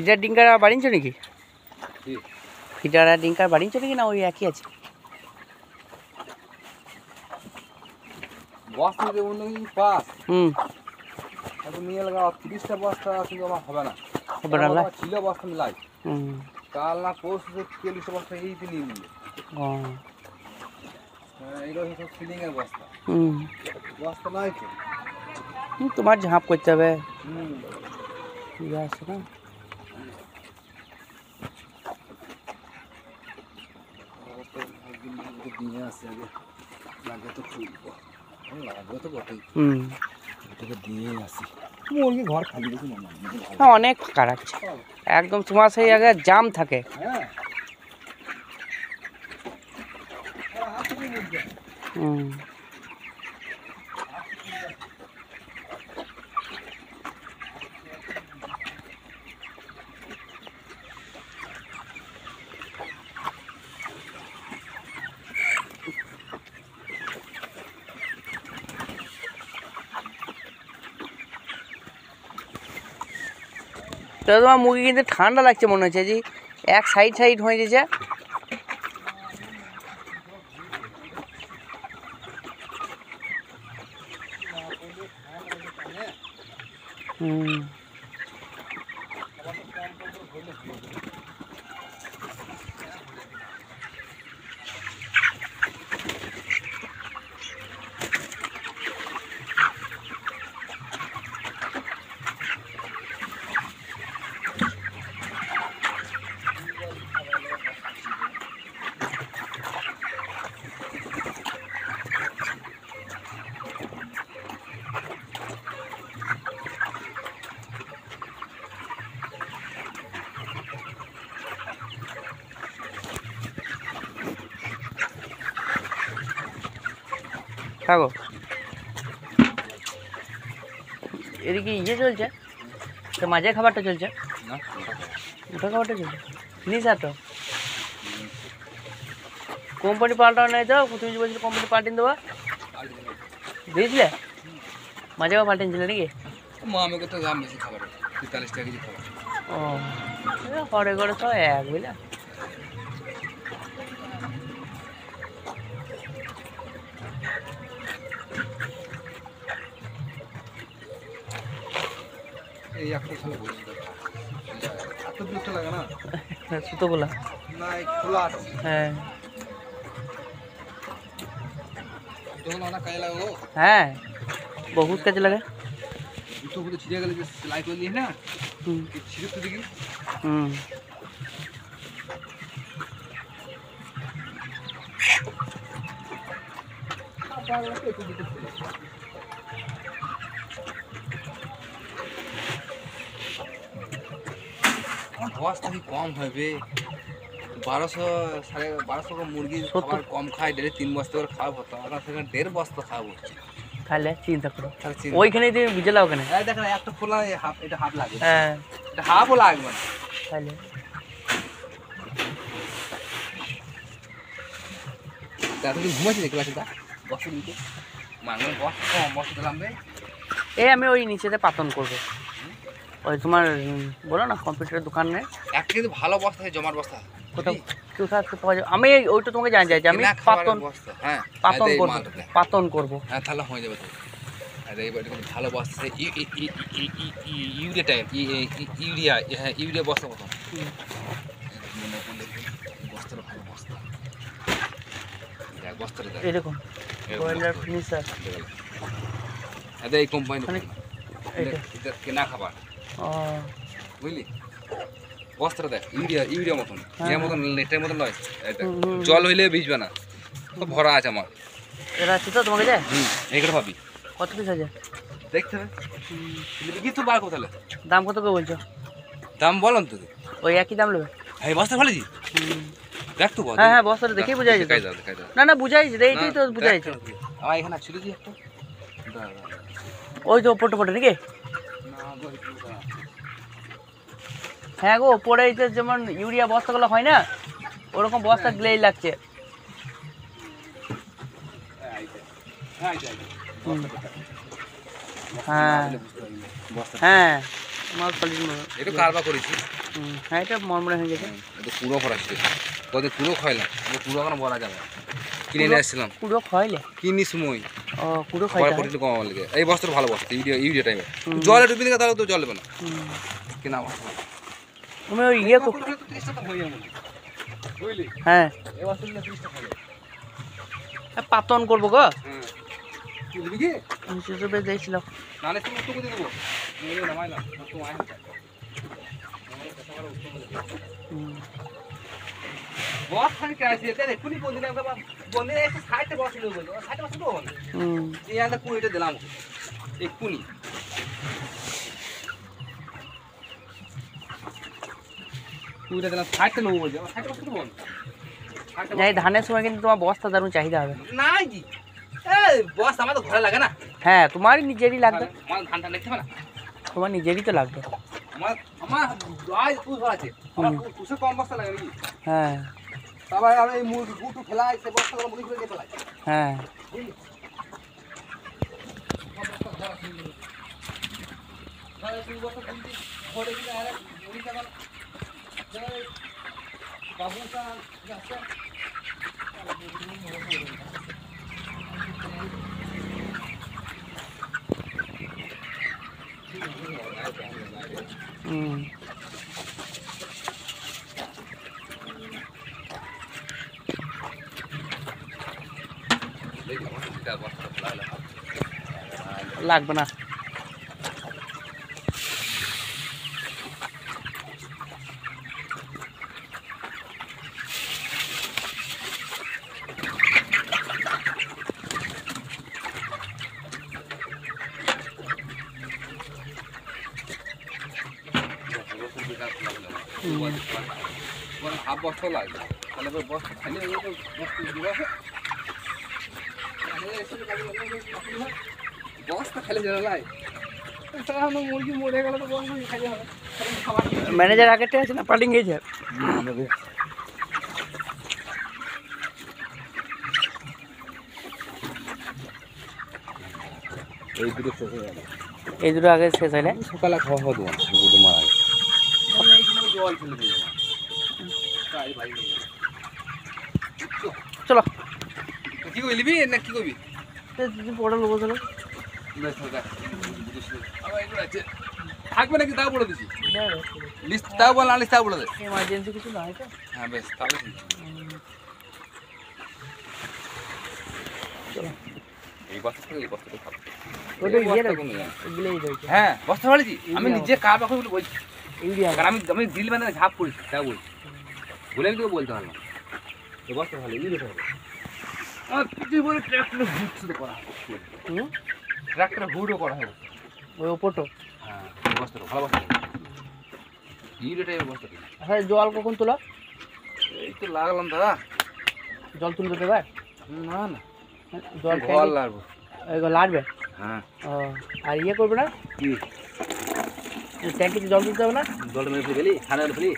Feeder ডিঙ্কার বাড়িয়েছো নাকি? Feeder আর ডিঙ্কার বাড়িয়েছো নাকি না ওই একই আছে? বস্তা দেবো নাকি পাস এখন নিয়ে লাগা 30টা বস্তা কিন্তু আমার হবে না। হবে না লা ছিল বস্তা মিলাই কাল না পরশু 40 বস্তা এই দিন নিয়ে নিলে। এইগুলো সব সিলিং এর বস্তা। বস্তা নাই তো। তোমার ঝাঁপ করতে হবে। ঠিক আছে না? দিয়ে আসে আগে লাগে তো খুলবো লাগবে তো বটেই। এটাকে দিয়ে আসি মুরগি ঘর খালি দেখি না অনেক ফাঁকা রাখছে একদম তোমার সেই জায়গায় জাম থাকে। তো তোমার মুরগি কিন্তু ঠান্ডা লাগছে মনে হচ্ছে যে এক সাইড সাইড হয়ে গেছে। থাকো এদিকে ইয়ে চলছে তো মাঝে খাবারটা চলছে না ওটা খাবারটা চলছে নিশা তো কোম্পানি পাল্টানো নাই তো তুমি বলছিলে কোম্পানি পাল্টিয়ে দেবো দিয়েছিলে মাঝে পাল্টেছিল নাকি? আমাকে তো দাম বেশি খাবার 43 টাকা কেজি খাবার। ও ঘরে ঘরে সব এক বুঝলা। এই একটা খালি বসে এত বিরক্ত লাগে না সুতো বলা না খোলা আছে। হ্যাঁ তখন অনেক কাজে লাগে। হ্যাঁ বহুত কাজে লাগে। জুতো ফুটো ছিঁড়ে গেলে যে সেলাই করে নিয়ে না ছিঁড়ে তো দেখি বস্তা কি কম হবে 1200 মুরগি খাবার কম খায় ডেলি 3 বস্তা করে খাওয়া হতো আমরা সেখানে 1.5 বস্তা খাওয়া হচ্ছে। তাহলে চিন্তা করো ওইখানে তুমি বুঝে লাও ওখানে দেখেন একটা খোলা হাফ এটা হাফ লাগে। হ্যাঁ এটা হাফও লাগবে না তাহলে এতদিন ঘুমাচ্ছি দেখতে পাচ্ছি তা বস্তা নিতে মানে বস্তা কম বস্তা দিলাম রে। এই আমি ওই নিচেতে পাতন করবো ওই তোমার বলো না কম্পিউটারের দোকানে একটা কিন্তু ভালো বস্তা হয় জমার বস্তা কোথাও কোথাও পাওয়া যাবে। আমি ওইটা তোমাকে জানি যাই যে আমি পাতন হ্যাঁ পাতন করবো পাতন করবো। হ্যাঁ তাহলে হয়ে যাবে তো। আর এইবার ভালো বস্তা ইউরিয়া টাইপ ইউরিয়া হ্যাঁ ইউরিয়া বস্তা মতো মনে করলে বস্তাটা ভালো বস্তা বস্তাটা এরকম ব্রয়লার ফিনিশার এই কোম্পানি কেনা খাবার বুঝলি বস্তাটা দেখ ইউরিয়া মতন ইউরিয়া মতন লেটের মতন নয় জল হইলে ভিজবে না ভরা আছে আমার এটা আছে তো তোমাকে যায় এইটা ভাবি কত পিস আছে দেখতে হবে কিছু বার কোথালে দাম কত করে বলছো? দাম বলুন তো ওই একই দাম নেবে এই বস্তা ফেলেছি দেখ তো হ্যাঁ হ্যাঁ বস্তাটা দেখেই বুঝাই যাচ্ছে না না বুঝাই যাচ্ছে এইটাই তো বুঝাই যাচ্ছে আমার এখানে ছিল কি একটা ওই তো ওপরটা পড়ে নাকি হ্যাঁ গো ওপরে এই যে যেমন ইউরিয়া বস্তাগুলো হয় না ওরকম বস্তা গ্লেই লাগছে। হ্যাঁ হ্যাঁ আমার এটা কারবার করেছি হ্যাঁ এটা মরমরে হয়ে গেছে। এটা পুরো ভরা ছিল, কদিন পুরো খাইলাম, পুরো এখন বলা যাবে না। কিনে নিয়ে আসছিলাম, কুড়ো খাইলে কিনি সময় ও কুড়ো খবর খাইতে পড়ে কম আমার লেগে। এই বস্তার ভালো বস্তা, ইউরিয়া টাইমে জলে ডুবি দিকে তাহলে তো জল দেবে না। কিনা বস্তা তুমি ওই ইয়ে হ্যাঁ পাতন করবো গো, বেশ দেখছিলাম। দিলাম এক্ষুনি ধানের সময় কিন্তু তোমার বস্তা দারুণ চাহিদা হবে। নাই জি বস্তা আমার তো ঘরে লাগে না। হ্যাঁ তোমারই নিজেরই লাগবে, আমার ধানটা দেখতে হবে না, তোমার নিজেরই তো লাগবে। আমার আমার আছে কম বস্তা লাগে নাকি? হ্যাঁ তারপরে আমি এই মুরগি গুটু ফেলাই সে বস্তাগুলো মুড়ি করে দিয়ে ফেলাই। হ্যাঁ লাগবে না। হাফ বস্তা লাগবে, তাহলে বস্তা খালি বস্তা খালি জ্বালাই মুরগি মরে গেলে তো বস্তা খালি হবে। ম্যানেজার আগেরটা আছে না পাল্টিং গেছে। এই দুটো শেষ হয়ে গেল, এই দুটো আগে শেষ হলে সকালে খাওয়া হতো না, দুটো মারা গেছে। জল ফেলে দিয়ে চলো কি করবি না কি করবি পড়া লোক চলো থাকবে নাকি তাও বলে দিচ্ছি, লিস্ট তাও বল না, লিস্ট তাও বলে দে। এমার্জেন্সি কিছু নাই তো। হ্যাঁ বেশ তাহলে এই বস্তা থেকে এই বস্তাটা খাবো। হ্যাঁ বস্তা ফেলেছি আমি নিজে কার বাকি বলে বলছি, কারণ আমি দিল বান্ধে ঝাঁপ করেছি তাও বলছি, বলে আমি তোকে বলতে পারলাম। এই বস্তা ভালো ইউরিয়া হবে আমার পিছিয়ে বলে ট্র্যাক্টরে হুড শুধু করা হবে, ট্র্যাক্টরে হুডও করা হবে ওই ওপরটো। হ্যাঁ বস্তাটা ভালো বস্তা ইউরিয়া টাইপের বস্তা। হ্যাঁ জল কখন তোলা? এই তো লাগলাম দাদা। জল তুলতে দেবে না না জল জল লাগবে, লাগবে। হ্যাঁ ও আর ইয়ে করবে না কি ট্যাঙ্কিতে জল তুলতে হবে না? জলটা মেরে ফেলি ঠান্ডা ফেলি